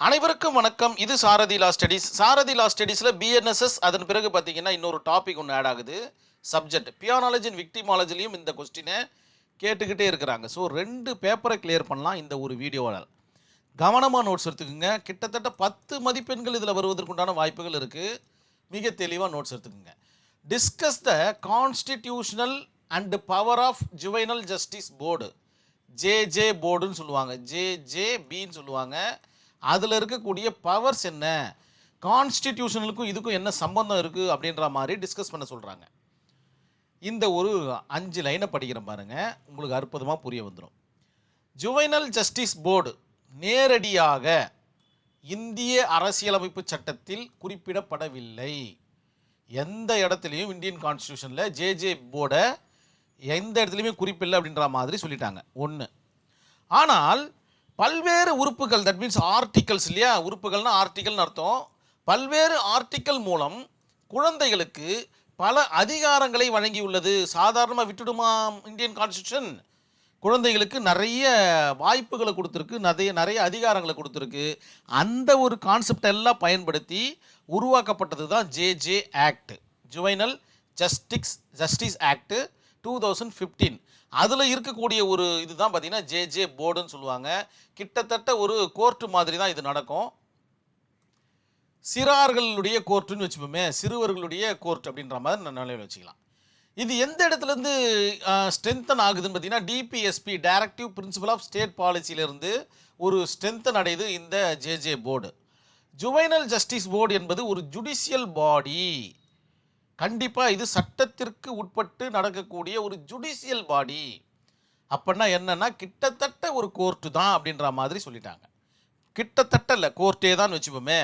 அனைவருக்கும் வணக்கம். இது சாரதி லா ஸ்டடீஸ். சாரதி லா ஸ்டடீஸில் பிஎன்எஸ்எஸ் அதன் பிறகு பார்த்தீங்கன்னா இன்னொரு டாபிக் ஒன்று ஆட் ஆகுது. சப்ஜெக்ட் பியானாலஜி அண்ட் விக்டிமாலஜிலையும் இந்த கொஸ்டினை கேட்டுக்கிட்டே இருக்கிறாங்க. ஸோ 2 பேப்பரை கிளியர் பண்ணலாம் இந்த ஒரு வீடியோவால். கவனமாக நோட்ஸ் எடுத்துக்கோங்க. கிட்டத்தட்ட 10 மதிப்பெண்கள் இதில் வருவதற்குண்டான வாய்ப்புகள் இருக்குது. மிக தெளிவாக நோட்ஸ் எடுத்துக்கோங்க. Discuss the constitutional and power of juvenile justice board. J J போர்டுன்னு சொல்லுவாங்க, ஜேஜேபின்னு சொல்லுவாங்க. அதில் இருக்கக்கூடிய பவர்ஸ் என்ன, கான்ஸ்டிடியூஷனலுக்கும் இதுக்கும் என்ன சம்பந்தம் இருக்குது அப்படின்ற மாதிரி டிஸ்கஸ் பண்ண சொல்கிறாங்க. இந்த ஒரு 5 லைனை படிக்கிறேன் பாருங்கள், உங்களுக்கு அற்புதமாக புரிய வந்துடும். ஜுவைனல் ஜஸ்டிஸ் போர்டு நேரடியாக இந்திய அரசியலமைப்பு சட்டத்தில் குறிப்பிடப்படவில்லை. எந்த இடத்துலையும் இந்தியன் கான்ஸ்டியூஷனில் ஜேஜே போர்டை எந்த இடத்துலையுமே குறிப்பில்லை அப்படின்ற மாதிரி சொல்லிட்டாங்க. ஒன்று. ஆனால் பல்வேறு உறுப்புகள், தட் மீன்ஸ் ஆர்டிகல்ஸ் இல்லையா, உறுப்புகள்னா ஆர்டிகல்னு அர்த்தம். பல்வேறு ஆர்டிக்கல் மூலம் குழந்தைகளுக்கு பல அதிகாரங்களை வழங்கியுள்ளது. சாதாரணமாக விட்டுடுமா இந்தியன் கான்ஸ்டியூஷன்? குழந்தைகளுக்கு நிறைய வாய்ப்புகளை கொடுத்துருக்கு, நிறைய அதிகாரங்களை கொடுத்துருக்கு. அந்த ஒரு கான்செப்ட் எல்லாம் பயன்படுத்தி உருவாக்கப்பட்டது தான் JJ act, juvenile justice act 2015. அதில் இருக்கக்கூடிய ஒரு இதுதான் பார்த்தீங்கன்னா ஜேஜே போர்டுன்னு சொல்லுவாங்க. கிட்டத்தட்ட ஒரு கோர்ட்டு மாதிரி தான் இது நடக்கும். சிறார்களுடைய கோர்ட்டுன்னு வச்சுப்போமே, சிறுவர்களுடைய கோர்ட் அப்படின்ற மாதிரி நான் நிலையில் வச்சுக்கலாம். இது எந்த இடத்துலேருந்து ஸ்ட்ரென்தன் ஆகுதுன்னு பார்த்தீங்கன்னா D P S P, directive principal of state பாலிசியிலேருந்து ஒரு ஸ்ட்ரென்தன் அடையுது இந்த J J board. Juvenile justice board என்பது ஒரு ஜுடிஷியல் பாடி. கண்டிப்பாக இது சட்டத்திற்கு உட்பட்டு நடக்கக்கூடிய ஒரு ஜுடிஷியல் பாடி. அப்படின்னா என்னன்னா கிட்டத்தட்ட ஒரு கோர்ட்டு தான் அப்படின்ற மாதிரி சொல்லிட்டாங்க. கிட்டத்தட்ட இல்லை, கோர்ட்டே தான் வச்சுப்போமே.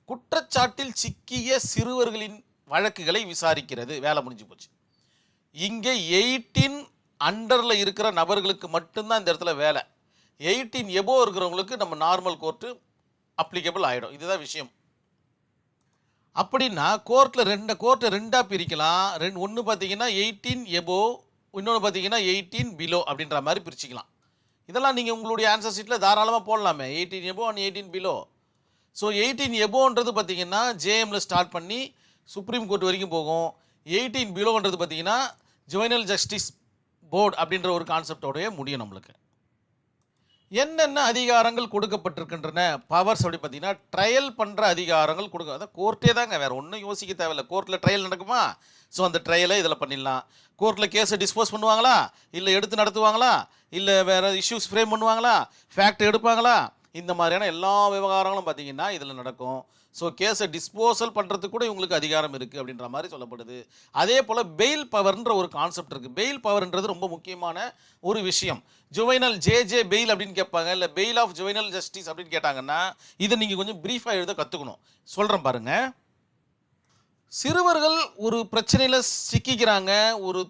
குற்றச்சாட்டில் சிக்கிய சிறுவர்களின் வழக்குகளை விசாரிக்கிறது. வேலை முடிஞ்சு போச்சு. இங்கே 18 அண்டரில் இருக்கிற நபர்களுக்கு மட்டும்தான் இந்த இடத்துல வேலை. 18 எபோவ் இருக்கிறவங்களுக்கு நம்ம நார்மல் கோர்ட்டு அப்ளிகபிள் ஆகிடும். இதுதான் விஷயம். அப்படின்னா கோர்ட்டை ரெண்டாக பிரிக்கலாம். ஒன்று பார்த்தீங்கன்னா 18 எபோவ், இன்னொன்று பார்த்தீங்கன்னா 18 பிலோ அப்படின்ற மாதிரி பிரிச்சுக்கலாம். இதெல்லாம் நீங்கள் உங்களுடைய ஆன்சர் ஷீட்டில் தாராளமாக போடலாமே, 18 எபோவ் அண்ட் 18 பிலோ. ஸோ 18 எபோன்றது பார்த்தீங்கன்னா ஜேஎம்மில் ஸ்டார்ட் பண்ணி சுப்ரீம் கோர்ட் வரைக்கும் போகும். 18 பிலோன்றது பார்த்தீங்கன்னா ஜுவைனல் ஜஸ்டிஸ் போர்டு அப்படின்ற ஒரு கான்செப்டோடய முடியும். நம்மளுக்கு என்னென்ன அதிகாரங்கள் கொடுக்கப்பட்டிருக்கின்றன, பவர்ஸ் அப்படி பார்த்தீங்கன்னா ட்ரையல் பண்ணுற அதிகாரங்கள் கொடுக்க, அதான் கோர்ட்டே தாங்க, வேறு ஒன்றும் யோசிக்க தேவையில்லை. கோர்ட்டில் ட்ரையல் நடக்குமா, ஸோ அந்த ட்ரையலை இதில் பண்ணிடலாம். கோர்ட்டில் கேஸை டிஸ்போஸ் பண்ணுவாங்களா, இல்லை எடுத்து நடத்துவாங்களா, இல்லை வேறு இஷ்யூஸ் ஃப்ரேம் பண்ணுவாங்களா, ஃபேக்ட் எடுப்பாங்களா, இந்த மாதிரியான எல்லா விவகாரங்களும் பார்த்தீங்கன்னா இதில் நடக்கும். ஸோ கேஸை டிஸ்போசல் பண்ணுறதுக்கு கூட இவங்களுக்கு அதிகாரம் இருக்குது அப்படின்ற மாதிரி சொல்லப்படுது. அதே போல் பெயில் பவர்ன்ற ஒரு கான்செப்ட் இருக்குது. பெயில் பவர்ன்றது ரொம்ப முக்கியமான ஒரு விஷயம். ஜுவைனல் ஜேஜே பெயில் அப்படின்னு கேட்பாங்க, இல்லை பெயில் ஆஃப் ஜுவைனல் ஜஸ்டிஸ் அப்படின்னு கேட்டாங்கன்னா இதை நீங்கள் கொஞ்சம் ப்ரீஃபாக எழுத கற்றுக்கணும். சொல்கிறேன் பாருங்கள். சிறுவர்கள் ஒரு பிரச்சனையில் சிக்கிக்கிறாங்க, ஒரு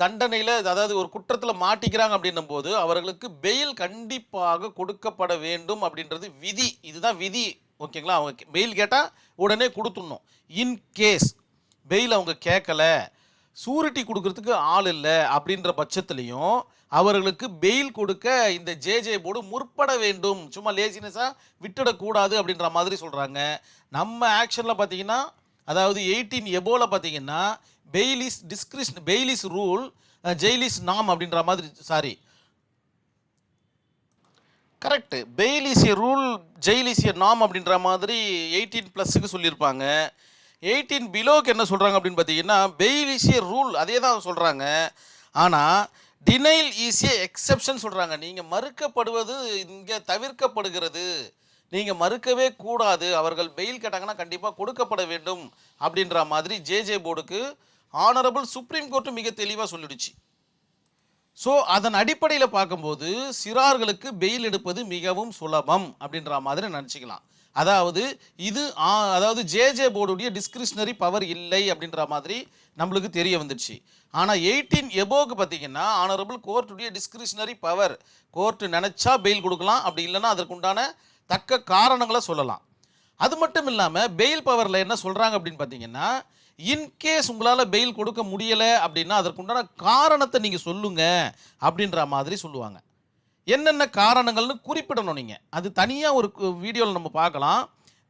தண்டனையில், அதாவது ஒரு குற்றத்தில் மாட்டிக்கிறாங்க அப்படின்னும் போது அவர்களுக்கு பெயில் கண்டிப்பாக கொடுக்கப்பட வேண்டும் அப்படின்றது விதி. இதுதான் விதி, ஓகேங்களா. அவங்க பெயில் கேட்டால் உடனே கொடுத்துடணும். இன்கேஸ் பெயில் அவங்க கேட்கல, சூரிட்டி கொடுக்கறதுக்கு ஆள் இல்லை அப்படின்ற பட்சத்துலையும் அவர்களுக்கு பெயில் கொடுக்க இந்த ஜேஜே போர்டு முற்பட வேண்டும். சும்மா லேசினஸாக விட்டுடக்கூடாது அப்படின்ற மாதிரி சொல்கிறாங்க. நம்ம ஆக்ஷனில் பார்த்தீங்கன்னா, அதாவது 18 எபோவில் பார்த்தீங்கன்னா bail is discretion, bail is rule, jail is நாம் அப்படின்ற மாதிரி, sorry correct, bail is a rule, jail is a நாம் அப்படின்ற மாதிரி 18+ சொல்லியிருப்பாங்க. 18 பிலோக்கு என்ன சொல்கிறாங்க அப்படின்னு பார்த்தீங்கன்னா பெயில் இஸ் ஏ ரூல், அதே தான் சொல்கிறாங்க. ஆனால் டினைல் இஸ் ஏ எக்ஸெப்ஷன் சொல்கிறாங்க. நீங்கள் மறுக்கப்படுவது இங்கே தவிர்க்கப்படுகிறது, நீங்கள் மறுக்கவே கூடாது. அவர்கள் பெயில் கேட்டாங்கன்னா கண்டிப்பாக கொடுக்கப்பட வேண்டும் அப்படின்ற மாதிரி ஜேஜே போர்டுக்கு ஆனரபிள் சுப்ரீம் கோர்ட்டு மிக தெளிவாக சொல்லிடுச்சு. ஸோ அதன் அடிப்படையில் பார்க்கும்போது சிறார்களுக்கு பெயில் எடுப்பது மிகவும் சுலபம் அப்படின்ற மாதிரி நினச்சிக்கலாம். அதாவது அதாவது ஜேஜே போர்டுடைய டிஸ்கிரிஷனரி பவர் இல்லை அப்படின்ற மாதிரி நம்மளுக்கு தெரிய வந்துடுச்சு. ஆனால் 18 எபோவுக்கு பார்த்தீங்கன்னா ஆனரபிள் கோர்ட்டுடைய டிஸ்கிரிஷனரி பவர். கோர்ட்டு நினச்சா பெயில் கொடுக்கலாம், அப்படி இல்லைன்னா அதற்குண்டான தக்க காரணங்களை சொல்லலாம். அது மட்டும் இல்லாமல் பெயில் பவரில் என்ன சொல்கிறாங்க அப்படின்னு பார்த்தீங்கன்னா, இன்கேஸ் உங்களால் பெயில் கொடுக்க முடியலை அப்படின்னா அதற்குண்டான காரணத்தை நீங்கள் சொல்லுங்கள் அப்படின்ற மாதிரி சொல்லுவாங்க. என்னென்ன காரணங்கள்னு குறிப்பிடணும் நீங்கள். அது தனியாக ஒரு வீடியோவில் நம்ம பார்க்கலாம்.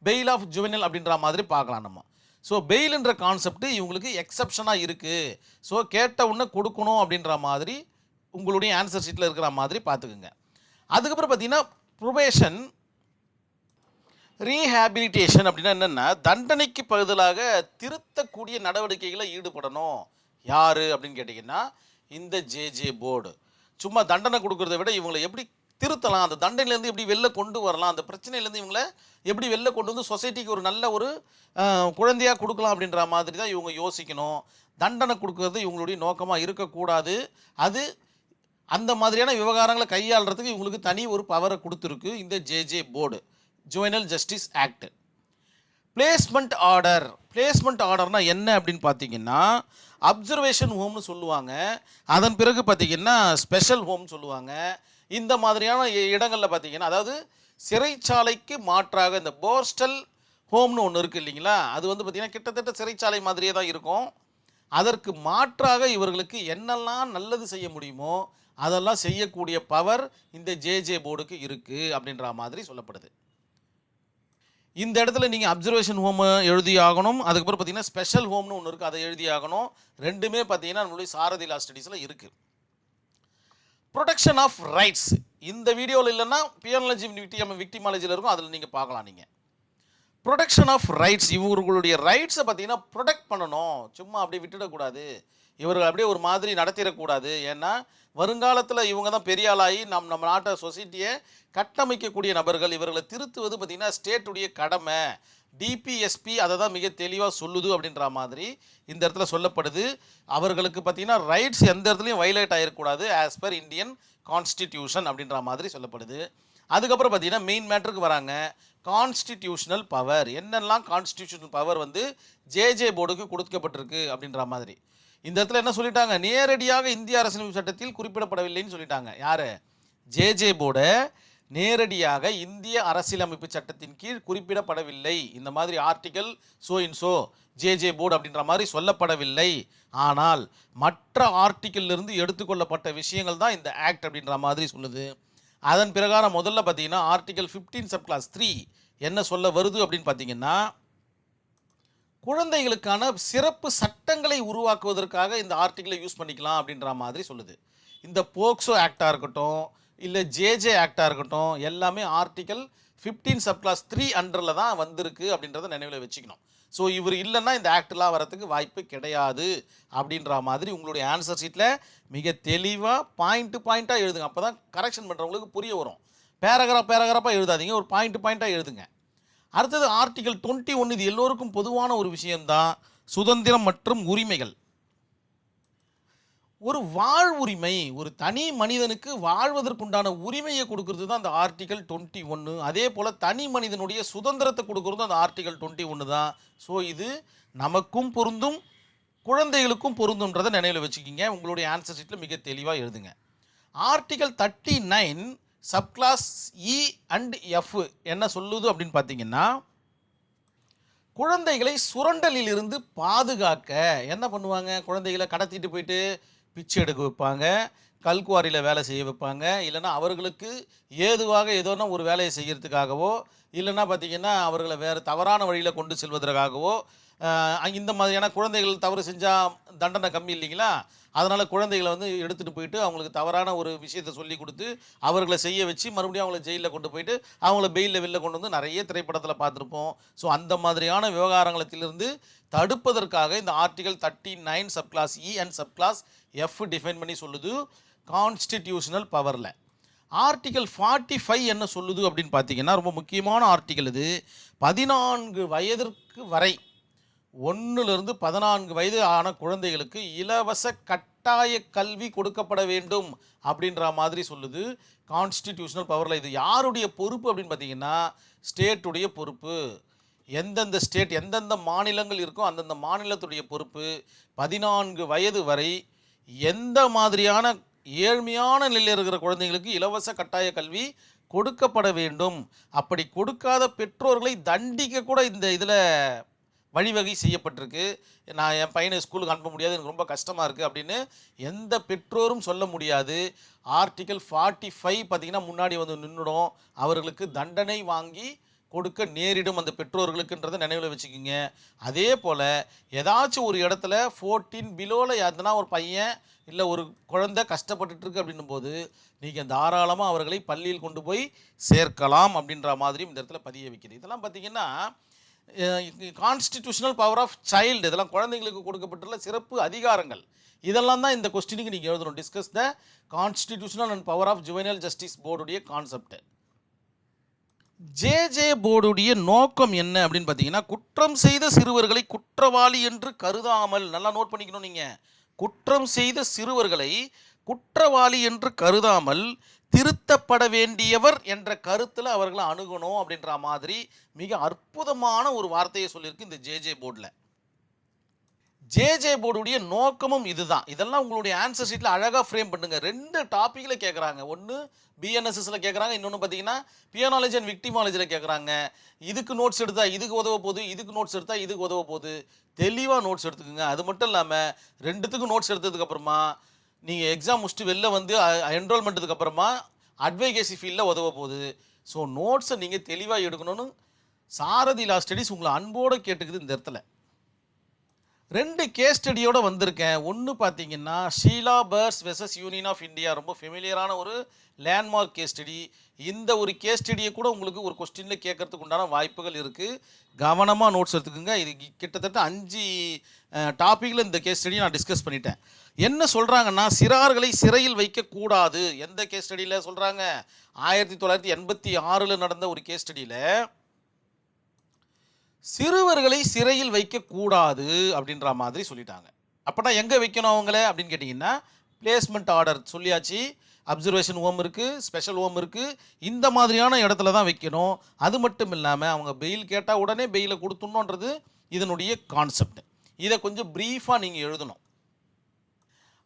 பெயில் ஆஃப் ஜுவெனல் அப்படின்ற மாதிரி பார்க்கலாம் நம்ம. ஸோ பெயில்ன்ற கான்செப்ட் இவங்களுக்கு எக்ஸப்ஷனாக இருக்குது. ஸோ கேட்ட உடனே கொடுக்கணும் அப்படின்ற மாதிரி உங்களுடைய ஆன்சர் ஷீட்டில் இருக்கிற மாதிரி பார்த்துக்குங்க. அதுக்கப்புறம் பார்த்தீங்கன்னா ப்ரொபேஷன் ரீஹேபிலிட்டேஷன் அப்படின்னா என்னென்னா தண்டனைக்கு பதிலாக திருத்தக்கூடிய நடவடிக்கைகளை ஈடுபடணும். யார் அப்படின்னு கேட்டிங்கன்னா இந்த ஜேஜே போர்டு. சும்மா தண்டனை கொடுக்கறத விட இவங்களை எப்படி திருத்தலாம், அந்த தண்டனையிலேருந்து எப்படி வெளில கொண்டு வரலாம், அந்த பிரச்சனையிலேருந்து இவங்களை எப்படி வெளில கொண்டு வந்து சொசைட்டிக்கு ஒரு நல்ல ஒரு குழந்தையாக கொடுக்கலாம் அப்படின்ற மாதிரி தான் இவங்க யோசிக்கணும். தண்டனை கொடுக்கறது இவங்களுடைய நோக்கமாக இருக்கக்கூடாது. அது அந்த மாதிரியான விவகாரங்களை கையாளுறதுக்கு இவங்களுக்கு தனி ஒரு பவரை கொடுத்துருக்கு இந்த J J board, juvenile justice act. Placement order. Placement ஆர்டர்னா என்ன அப்படின்னு பார்த்தீங்கன்னா அப்சர்வேஷன் ஹோம்னு சொல்லுவாங்க. அதன் பிறகு பார்த்தீங்கன்னா ஸ்பெஷல் ஹோம்னு சொல்லுவாங்க. இந்த மாதிரியான இடங்களில் பார்த்தீங்கன்னா அதாவது சிறைச்சாலைக்கு மாற்றாக இந்த போர்ஸ்டல் ஹோம்னு ஒன்று இருக்குது இல்லைங்களா, அது வந்து பார்த்திங்கன்னா கிட்டத்தட்ட சிறைச்சாலை மாதிரியே தான் இருக்கும். அதற்கு மாற்றாக இவர்களுக்கு என்னெல்லாம் நல்லது செய்ய முடியுமோ அதெல்லாம் செய்யக்கூடிய பவர் இந்த ஜேஜே போர்டுக்கு இருக்குது அப்படின்ற மாதிரி சொல்லப்படுது. இந்த இடத்துல நீங்கள் அப்சர்வேஷன் ஹோம் எழுதி ஆகணும். அதுக்கப்புறம் பார்த்தீங்கன்னா ஸ்பெஷல் ஹோம்னு ஒன்று இருக்குது, அதை எழுதி ஆகணும். ரெண்டுமே பார்த்தீங்கன்னா நம்மளுடைய சாரதி லா ஸ்டடீஸில் இருக்குது. ப்ரொடெக்ஷன் ஆஃப் ரைட்ஸ் இந்த வீடியோவில் இல்லைன்னா பியானாலஜி விக்டிமாலஜியில் இருக்கும், அதில் நீங்கள் பார்க்கலாம். நீங்கள் ப்ரொடெக்ஷன் ஆஃப் ரைட்ஸ், இவர்களுடைய ரைட்ஸை பார்த்தீங்கன்னா ப்ரொடெக்ட் பண்ணணும். சும்மா அப்படியே விட்டுடக்கூடாது, இவர்கள் அப்படியே ஒரு மாதிரி நடத்திடக்கூடாது. ஏன்னா வருங்காலத்தில் இவங்க தான் பெரிய ஆளாகி நம்ம நாட்டை சொசைட்டியை கட்டமைக்கக்கூடிய நபர்கள். இவர்களை திருத்துவது பார்த்திங்கன்னா ஸ்டேட்டுடைய கடமை. டிபிஎஸ்பி அதை தான் மிக தெளிவாக சொல்லுது அப்படின்ற மாதிரி இந்த இடத்துல சொல்லப்படுது. அவர்களுக்கு பார்த்திங்கன்னா ரைட்ஸ் எந்த இடத்துலையும் வயலேட் ஆகிடக்கூடாது ஆஸ் பர் இந்தியன் கான்ஸ்டிடியூஷன் அப்படின்ற மாதிரி சொல்லப்படுது. அதுக்கப்புறம் பார்த்திங்கன்னா மெயின் மேட்டருக்கு வராங்க. கான்ஸ்டிடியூஷனல் பவர், என்னெல்லாம் கான்ஸ்டிடியூஷனல் பவர் வந்து ஜேஜே போர்டுக்கு கொடுக்கப்பட்டிருக்கு அப்படின்ற மாதிரி இந்த இடத்துல என்ன சொல்லிட்டாங்க, நேரடியாக இந்திய அரசியலமைப்பு சட்டத்தில் குறிப்பிடப்படவில்லைன்னு சொல்லிட்டாங்க. யார்? ஜேஜே போர்டு நேரடியாக இந்திய அரசியலமைப்பு சட்டத்தின் கீழ் குறிப்பிடப்படவில்லை. இந்த மாதிரி article so in so JJ board அப்படின்ற மாதிரி சொல்லப்படவில்லை. ஆனால் மற்ற ஆர்டிக்கிலிருந்து எடுத்துக்கொள்ளப்பட்ட விஷயங்கள் தான் இந்த ஆக்ட் அப்படின்ற மாதிரி சொல்லுது. அதன் பிரகாரம் முதல்ல பார்த்தீங்கன்னா ஆர்டிகல் 15 சப் கிளாஸ் 3 என்ன சொல்ல வருது அப்படின்னு பார்த்தீங்கன்னா குழந்தைகளுக்கான சிறப்பு சட்டங்களை உருவாக்குவதற்காக இந்த ஆர்டிகிளை யூஸ் பண்ணிக்கலாம் அப்படின்ற மாதிரி சொல்லுது. இந்த போக்சோ ஆக்டாக இருக்கட்டும் இல்லை ஜேஜே ஆக்டாக இருக்கட்டும் எல்லாமே ஆர்டிகல் 15 சப் கிளாஸ் 3 அண்டரில் தான் வந்திருக்கு அப்படின்றத நினைவில் வச்சுக்கணும். ஸோ இவர் இல்லைன்னா இந்த ஆக்டெலாம் வரத்துக்கு வாய்ப்பு கிடையாது அப்படின்ற மாதிரி உங்களுடைய ஆன்சர் ஷீட்டில் மிக தெளிவாக பாயிண்ட்டாக எழுதுங்க. அப்போ தான் கரெக்ஷன் பண்ணுறவங்களுக்கு புரிய வரும். பேராகிராஃபாக எழுதாதீங்க, ஒரு பாயிண்ட்டாக எழுதுங்க. அடுத்தது ஆர்டிகல் 21, இது எல்லோருக்கும் பொதுவான ஒரு விஷயம்தான், சுதந்திரம் மற்றும் உரிமைகள். ஒரு வாழ்வுரிமை, ஒரு தனி மனிதனுக்கு வாழ்வதற்குண்டான உரிமையை கொடுக்கறது தான் அந்த ஆர்டிகல் 21. அதே போல் தனி மனிதனுடைய சுதந்திரத்தை கொடுக்கறது அந்த ஆர்டிகல் 21 தான். ஸோ இது நமக்கும் பொருந்தும் குழந்தைகளுக்கும் பொருந்தும்ன்றதை நினைவில் வச்சுக்கிங்க. உங்களுடைய ஆன்சர் ஷீட்டில் மிக தெளிவாக எழுதுங்க. Article 39 sub clause E and F என்ன சொல்லுது அப்படின்னு பார்த்தீங்கன்னா குழந்தைகளை சுரண்டலில் இருந்து பாதுகாக்க என்ன பண்ணுவாங்க, குழந்தைகளை கடத்திட்டு போயிட்டு பிச்சை எடுக்க வைப்பாங்க, கல்குவாரியில் வேலை செய்ய வைப்பாங்க, இல்லைன்னா அவர்களுக்கு ஏதுவாக ஏதோனா ஒரு வேலையை செய்கிறதுக்காகவோ இல்லைன்னா பார்த்திங்கன்னா அவர்களை வேறு தவறான வழியில் கொண்டு செல்வதற்காகவோ இந்த மாதிரியான குழந்தைகள் தவறு செஞ்சால் தண்டனை கம்மி இல்லைங்களா, அதனால் குழந்தைகளை வந்து எடுத்துகிட்டு போயிட்டு அவங்களுக்கு தவறான ஒரு விஷயத்தை சொல்லி கொடுத்து அவர்களை செய்ய வச்சு மறுபடியும் அவங்கள ஜெயிலில் கொண்டு போயிட்டு அவங்கள பெயிலில் வெளில கொண்டு வந்து நிறைய திரைப்படத்தில் பார்த்துருப்போம். ஸோ அந்த மாதிரியான விவகாரங்களத்திலிருந்து தடுப்பதற்காக இந்த article 39 sub clause E and sub clause F define பண்ணி சொல்லுது கான்ஸ்டிடியூஷனல் பவரில். ஆர்டிகல் 45 என்ன சொல்லுது அப்படின்னு பார்த்தீங்கன்னா ரொம்ப முக்கியமான ஆர்டிகல் இது. 14 வயதிற்கு வரை 1லிருந்து 14 வயது ஆன குழந்தைகளுக்கு இலவச கட்டாய கல்வி கொடுக்கப்பட வேண்டும் அப்படின்ற மாதிரி சொல்லுது கான்ஸ்டிடியூஷனல் பவரில். இது யாருடைய பொறுப்பு அப்படின்னு பார்த்தீங்கன்னா ஸ்டேட்டுடைய பொறுப்பு. எந்தெந்த ஸ்டேட் எந்தெந்த மாநிலங்கள் இருக்கோ அந்தந்த மாநிலத்துடைய பொறுப்பு 14 வயது வரை எந்த மாதிரியான ஏழ்மையான நிலையில் இருக்கிற குழந்தைங்களுக்கு இலவச கட்டாய கல்வி கொடுக்கப்பட வேண்டும். அப்படி கொடுக்காத பெற்றோர்களை தண்டிக்க கூட இந்த இதில் வழிவகை செய்யப்பட்டிருக்கு. நான் என் பையனை ஸ்கூலுக்கு அனுப்ப முடியாது, எனக்கு ரொம்ப கஷ்டமாக இருக்குது அப்படின்னு எந்த பெற்றோரும் சொல்ல முடியாது. ஆர்டிகல் 45 பார்த்தீங்கன்னா முன்னாடி வந்து நின்றுடும். அவர்களுக்கு தண்டனை வாங்கி கொடுக்க நேரிடும் அந்த பெற்றோர்களுக்குன்றதை நினைவில் வச்சுக்கோங்க. அதே போல் ஏதாச்சும் ஒரு இடத்துல 14 பிலோவில் எதனா ஒரு பையன் இல்லை ஒரு குழந்தை கஷ்டப்பட்டுட்டு இருக்கு அப்படின்னும் போது நீங்கள் தாராளமாக அவர்களை பள்ளியில் கொண்டு போய் சேர்க்கலாம் அப்படின்ற மாதிரியும் இந்த இடத்துல பதிய வைக்கிறது. இதெல்லாம் பார்த்தீங்கன்னா கான்ஸ்டிடியூஷனல் பவர் ஆஃப் சைல்டு, இதெல்லாம் குழந்தைங்களுக்கு கொடுக்கப்பட்டுள்ள சிறப்பு அதிகாரங்கள். இதெல்லாம் தான் இந்த கொஸ்டினுக்கு நீங்கள் எழுதணும். Discuss the constitutional and power of juvenile justice போர்டுடைய கான்செப்ட். ஜேஜே போர்டுடைய நோக்கம் என்ன அப்படின்னு பார்த்தீங்கன்னா, குற்றம் செய்த சிறுவர்களை குற்றவாளி என்று கருதாமல், நல்லா நோட் பண்ணிக்கணும் நீங்கள், குற்றம் செய்த சிறுவர்களை குற்றவாளி என்று கருதாமல் திருத்தப்பட வேண்டியவர் என்ற கருத்தில் அவர்களை அணுகணும் அப்படின்ற மாதிரி மிக அற்புதமான ஒரு வார்த்தையை சொல்லியிருக்கு இந்த ஜேஜே போர்டில். ஜேஜே போர்டுடைய நோக்கமும் இதுதான். இதெல்லாம் உங்களுடைய ஆன்சர் ஷீட்டில் அழகாக ஃப்ரேம் பண்ணுங்க. 2 டாப்பிக்கில் கேட்குறாங்க. ஒன்று பிஎன்எஸ்எஸ்ல கேட்குறாங்க, இன்னொன்று பார்த்தீங்கன்னா பியானாலஜி அண்ட் விக்டிமாலஜியில் கேட்குறாங்க. இதுக்கு நோட்ஸ் எடுத்தால் இதுக்கு உதவ போகுது, இதுக்கு நோட்ஸ் எடுத்தால் இதுக்கு உதவ போகுது. தெளிவாக நோட்ஸ் எடுத்துக்கோங்க. அது மட்டும் இல்லாமல் 2த்துக்கும் நோட்ஸ் எடுத்ததுக்கப்புறமா நீங்கள் எக்ஸாம் முடிச்சுட்டு வெளில வந்து என்ரோல்மெண்ட்டுக்கு அப்புறமா அட்வைகேசி ஃபீல்டில் உதவ போகுது. ஸோ நோட்ஸை நீங்கள் தெளிவாக எடுக்கணும்னு சாரதி லா ஸ்டடீஸ் உங்களை அன்போடு கேட்டுக்குது. இந்த இடத்துல 2 கேஸ் ஸ்டடியோடு வந்திருக்கேன். ஒன்று பார்த்தீங்கன்னா Sheela Barse versus Union of India, ரொம்ப ஃபெமிலியரான ஒரு லேண்ட்மார்க் கேஸ் ஸ்டடி. இந்த ஒரு கேஸ் ஸ்டடியை கூட உங்களுக்கு ஒரு கொஸ்டினில் கேட்கறதுக்கு உண்டான வாய்ப்புகள் இருக்குது. கவனமாக நோட்ஸ் எடுத்துக்கோங்க. இது கிட்டத்தட்ட 5 டாப்பிக்கில் இந்த கேஸ் ஸ்டடியை நான் டிஸ்கஸ் பண்ணிட்டேன். என்ன சொல்கிறாங்கன்னா, சிறார்களை சிறையில் வைக்கக்கூடாது. எந்த கேஸ் ஸ்டடியில் சொல்கிறாங்க? 1986 நடந்த ஒரு கேஸ் ஸ்டடியில் சிறுவர்களை சிறையில் வைக்கக்கூடாது அப்படின்ற மாதிரி சொல்லிட்டாங்க. அப்போனா எங்கே வைக்கணும் அவங்கள அப்படின்னு கேட்டிங்கன்னா, பிளேஸ்மெண்ட் ஆர்டர் சொல்லியாச்சு. அப்சர்வேஷன் ஹோம் இருக்குது, ஸ்பெஷல் ஹோம் இருக்குது. இந்த மாதிரியான இடத்துல தான் வைக்கணும். அது மட்டும் இல்லாமல் அவங்க பெயில் கேட்டால் உடனே பெயிலை கொடுத்துடணுன்றது இதனுடைய கான்செப்ட். இதை கொஞ்சம் ப்ரீஃபாக நீங்கள் எழுதணும்.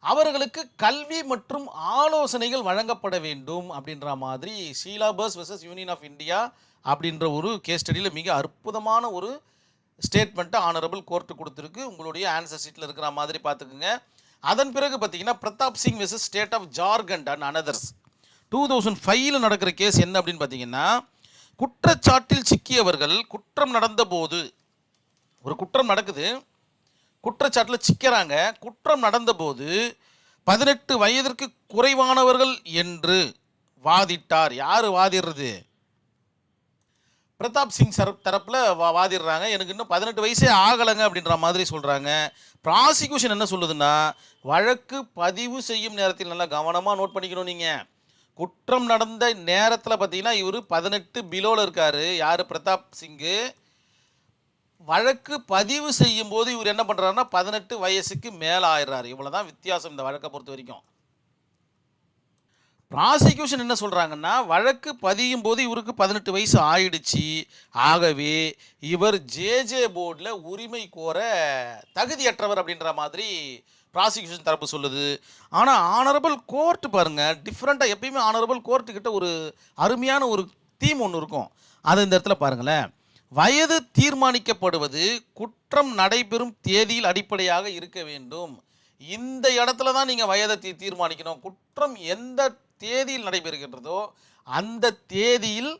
அவர்களுக்கு கல்வி மற்றும் ஆலோசனைகள் வழங்கப்பட வேண்டும் அப்படின்ற மாதிரி Sheela Barse versus Union of India அப்படின்ற ஒரு கேஸ் ஸ்டடியில் மிக அற்புதமான ஒரு ஸ்டேட்மெண்ட்டை ஆனரபிள் கோர்ட்டு கொடுத்துருக்கு. உங்களுடைய ஆன்சர் ஷீட்டில் இருக்கிற மாதிரி பார்த்துக்குங்க. அதன் பிறகு பார்த்தீங்கன்னா Pratap Singh versus state of Jharkhand and others 2005 நடக்கிற கேஸ் என்ன அப்படின்னு பார்த்தீங்கன்னா, குற்றச்சாட்டில் சிக்கியவர்கள் குற்றம் நடந்தபோது, ஒரு குற்றம் நடக்குது, குற்றச்சாட்டில் சிக்கிறாங்க. குற்றம் நடந்தபோது 18 வயதிற்கு குறைவானவர்கள் என்று வாதிட்டார். யார் வாதிடுறது? பிரதாப் சிங் தரப்பில் வாதிடுறாங்க. எனக்கு இன்னும் 18 வயசே ஆகலைங்க அப்படின்ற மாதிரி சொல்கிறாங்க. ப்ராசிக்யூஷன் என்ன சொல்லுதுன்னா, வழக்கு பதிவு செய்யும் நேரத்தில், நல்லா கவனமாக நோட் பண்ணிக்கணும் நீங்கள், குற்றம் நடந்த நேரத்தில் பார்த்தீங்கன்னா இவர் 18 பிலோவில் இருக்கார். யார்? பிரதாப் சிங்கு. வழக்கு பதிவு செய்யும் போது இவர் என்ன பண்ணுறாருன்னா 18 வயசுக்கு மேலே ஆயிடுறாரு. இவ்வளோ தான் வித்தியாசம் இந்த வழக்கை பொறுத்த வரைக்கும். ப்ராசிக்யூஷன் என்ன சொல்கிறாங்கன்னா, வழக்கு பதியும் போது இவருக்கு 18 வயசு ஆயிடுச்சு, ஆகவே இவர் ஜேஜே போர்டில் உரிமை கோர தகுதியற்றவர் அப்படின்ற மாதிரி ப்ராசிக்யூஷன் தரப்பு சொல்லுது. ஆனால் ஆனரபிள் கோர்ட்டு பாருங்கள், டிஃப்ரெண்ட்டாக எப்பயுமே ஆனரபிள் கோர்ட்டுக்கிட்ட ஒரு அருமையான ஒரு தீம் ஒன்று இருக்கும். அது இந்த இடத்துல பாருங்களேன். வயது தீர்மானிக்கப்படுவது குற்றம் நடைபெறும் தேதியில் அடிப்படையாக இருக்க வேண்டும். இந்த இடத்துல தான் நீங்கள் வயதை தீர்மானிக்கணும். குற்றம் எந்த தேதியில் நடைபெறுகின்றதோ அந்த தேதியில்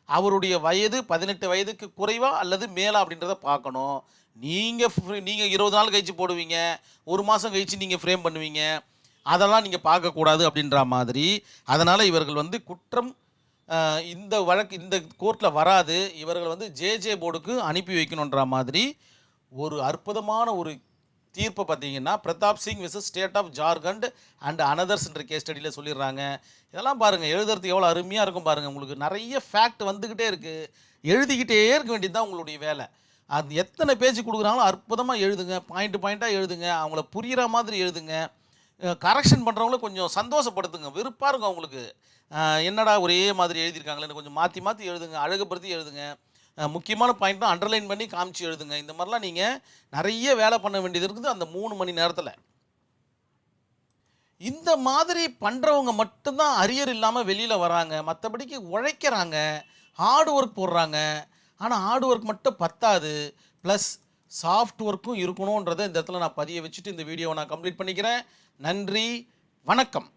அவருடைய வயது 18 வயதுக்கு குறைவா அல்லது மேலா அப்படின்றத பார்க்கணும். நீங்கள் 20 நாள் கழிச்சு போடுவீங்க, ஒரு மாதம் கழிச்சு நீங்கள் ஃப்ரேம் பண்ணுவீங்க, அதெல்லாம் நீங்கள் பார்க்கக்கூடாது அப்படின்ற மாதிரி. அதனால் இவர்கள் வந்து குற்றம் இந்த வழக்கு இந்த கோர்ட்டில் வராது, இவர்கள் வந்து ஜேஜே போர்டுக்கு அனுப்பி வைக்கணுன்ற மாதிரி ஒரு அற்புதமான ஒரு தீர்ப்பை பார்த்தீங்கன்னா Pratap Singh versus state of Jharkhand and அனதர்ஸ்ன்ற கேஸ் ஸ்டடியில் சொல்லிடுறாங்க. இதெல்லாம் பாருங்கள், எழுதுறதுக்கு எவ்வளோ அருமையாக இருக்கும் பாருங்கள். உங்களுக்கு நிறைய ஃபேக்ட் வந்துக்கிட்டே இருக்குது, எழுதிக்கிட்டே இருக்க வேண்டியது தான் உங்களுடைய வேலை. அது எத்தனை பேஜ் கொடுக்குறாங்களோ அற்புதமாக எழுதுங்க, பாயிண்ட்டாக எழுதுங்க, அவங்கள புரிகிற மாதிரி எழுதுங்க. கரெக்ஷன் பண்ணுறவங்கள கொஞ்சம் சந்தோஷப்படுத்துங்க. வெறுப்பாக இருக்கும் அவங்களுக்கு, என்னடா ஒரே மாதிரி எழுதியிருக்காங்களேன்னு கொஞ்சம் மாற்றி மாற்றி எழுதுங்க, அழகுபடுத்தி எழுதுங்க. முக்கியமான பாயிண்ட்டும் அண்டர்லைன் பண்ணி காமிச்சு எழுதுங்க. இந்த மாதிரிலாம் நீங்கள் நிறைய வேலை பண்ண வேண்டியது இருக்குது அந்த 3 மணி நேரத்தில். இந்த மாதிரி பண்ணுறவங்க மட்டும்தான் அரியர் இல்லாமல் வெளியில் வராங்க. மற்றபடிக்கு உழைக்கிறாங்க, ஹார்ட் ஒர்க் போடுறாங்க. ஆனால் ஹார்ட் ஒர்க் மட்டும் பத்தாது, ப்ளஸ் சாஃப்ட் ஒர்க்கும் இருக்கணுன்றதை இந்த இடத்துல நான் பதிய வச்சுட்டு இந்த வீடியோவை நான் கம்ப்ளீட் பண்ணிக்கிறேன். நன்றி, வணக்கம்.